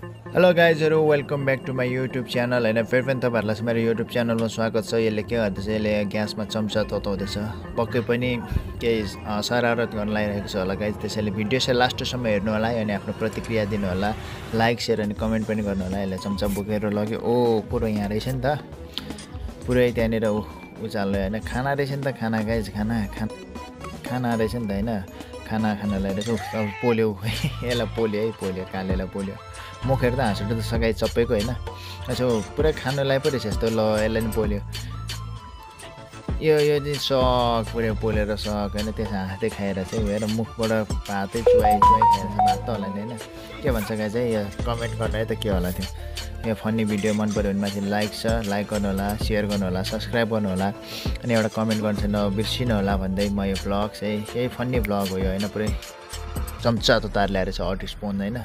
Hello गाइजहरु welcome back to my YouTube channel हैन फेरि पनि तपाईहरुलाई मेरो युट्युब च्यानलमा स्वागत छ। यसले के गर्दैछ, यसले ग्यासमा चम्चा तताउँदैछ। पक्कै पनि केही शरारत गर्न लागिरहेको छ होला गाइज। त्यसैले भिडियो चाहिँ लास्टसम्म हेर्नु होला अनि आफ्नो प्रतिक्रिया दिनु होला, लाइक शेयर अनि कमेन्ट पनि गर्नु होला। यसले चम्चा बोकेर लग्यो। ओ पुरो यहाँ रहेछ नि त, पुरै त्यहाँनिर उचाल्यो हैन। खाना रहेछ नि त, खाना गाइज, खाना रहेछ नि त हैन। खाना लगाइरहेछ। अब पोल्यो यसलाई पोल्यो है, पोल्यो कालेलाई पोल्यो। मुखेर त हाँसुट त सगाइ चप्पेको हैन। अच्छा पुरै खानुलाई पो रहेछ यस्तो। ल यसलाई नि पोल्यो। यो चाहिँ सक पुरै पोलेर सक हैन। त्यस हाँस्दै खाएर चाहिँ हेर मुखबाट भातै चुवाइ खाएर भात त होला नि हैन। के भन्छ गाइज है, यो कमेन्ट गर्नु है त के होला त्यो। यो फन्नी भिडियो मन पर्यो भने माथि लाइक गर्नु होला, शेयर गर्नु होला, सब्स्क्राइब गर्नु होला अनि एउटा कमेन्ट गर्नु चाहिँ नबिर्सिनु होला भन्दै म यो भ्लग चाहिँ यही फन्नी भ्लग हो यो हैन। पुरै चम्चा त तार ल्याएर छ 8 स्पुन हैन।